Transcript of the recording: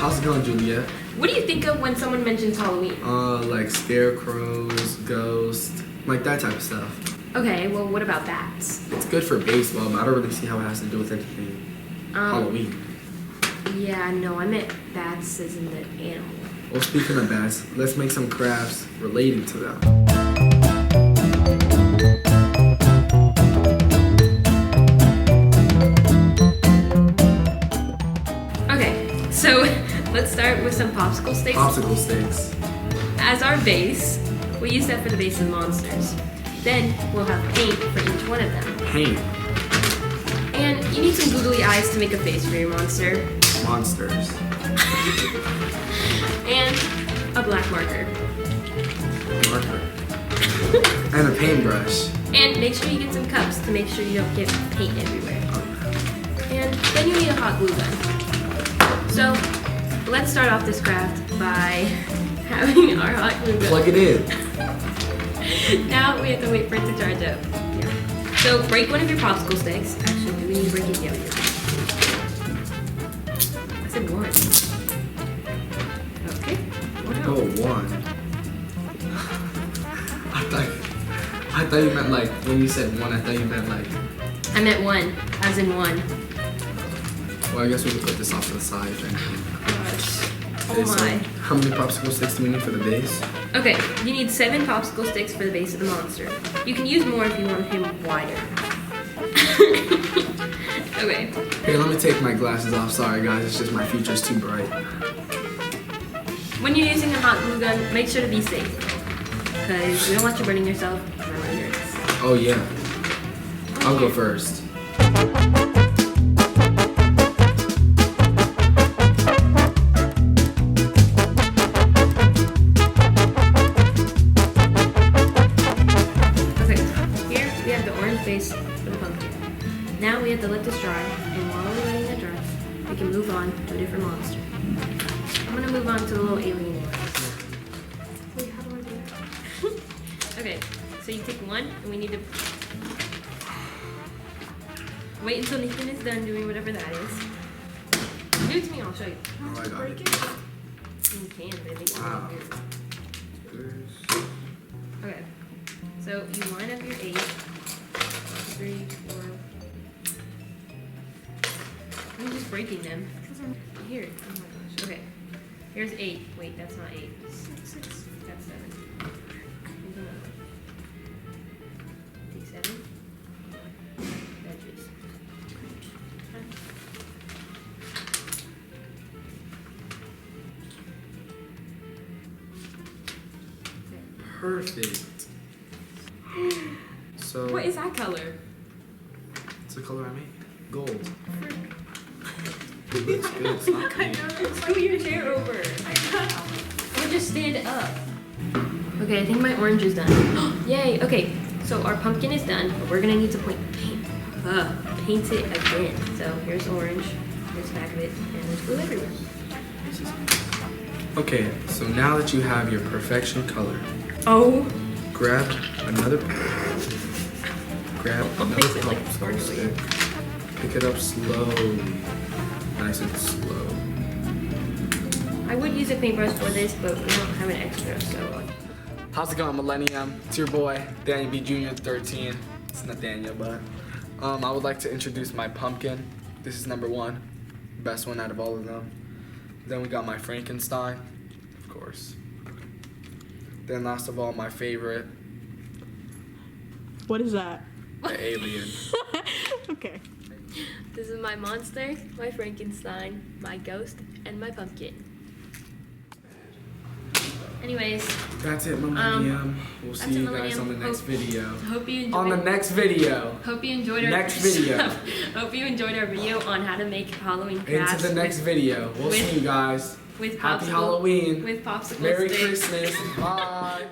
How's it going, Juliet? What do you think of when someone mentions Halloween? Like scarecrows, ghosts, like that type of stuff. Okay, well, what about bats? It's good for baseball, but I don't really see how it has to do with anything Halloween. Yeah, no, I meant bats as in the animal. Well, speaking of bats, let's make some crafts relating to them. Okay, so let's start with some popsicle sticks. Popsicle sticks. As our base, we'll use that for the base of the monsters. Then we'll have paint for each one of them. Paint. And you need some googly eyes to make a face for your monster. Monsters. And a black marker. Marker. And a paintbrush. And make sure you get some cups to make sure you don't get paint everywhere. And then you need a hot glue gun. So let's start off this craft by having our hot glue gun. Plug it in. Now we have to wait for it to charge up. Yeah. So break one of your popsicle sticks. Actually, we need to break it down. I said one. Okay. Oh, one. I thought you meant like, when you said one, I thought you meant like... I meant one, as in one. Well, I guess we can put this off to the side then. Gosh. Okay, Oh so my. how many popsicle sticks do we need for the base? Okay, you need 7 popsicle sticks for the base of the monster. You can use more if you want him wider. Okay. Here, let me take my glasses off. Sorry guys, it's just my future's too bright. When you're using a hot glue gun, make sure to be safe. Because we don't want you burning yourself or my nerds. Oh yeah. I'll go first. Base for the pumpkin. Now we have to let this dry, and while we're letting it dry, we can move on to a different monster. I'm gonna move on to the little alien one. Wait, how do I do that? Okay, so you take one, and we need to wait until Nathan is done doing whatever that is. Do it to me, I'll show you. Oh, I got it. You can, but it makes it Wow. weird. Okay, so you line up your 8. 3, 4. I'm just breaking them. Here. Oh my gosh. Okay. Here's 8. Wait, that's not 8. 6. That's 7. Take 7. Edges. Perfect. So. What is that color? It's the color I made. Gold. It looks good. It's not pink. Scoot your chair over. Or just stand up. Okay, I think my orange is done. Yay! Okay, so our pumpkin is done, but we're gonna need to paint it again. So here's orange, here's the back of it, and there's blue everywhere. Okay, so now that you have your perfection color, grab another popsicle stick. Pick it up slowly. Nice and slow. I would use a paintbrush for this, but we don't have an extra, so. How's it going, Millennium? It's your boy, Daniel B. Jr. 13. It's Nathaniel, but I would like to introduce my pumpkin. This is number 1. Best one out of all of them. Then we got my Frankenstein, of course. Then last of all, my favorite. What is that? The alien. Okay. This is my monster, my Frankenstein, my ghost, and my pumpkin. Anyways. That's it, Millennium. We'll see you guys on the next video. Hope you enjoyed. On the next video. Hope you enjoyed our next video. Hope you enjoyed our video on how to make Halloween crafts. Into the next video. We'll see you guys. With Happy popsicle, Halloween. With popsicle Merry sticks. Christmas. Bye.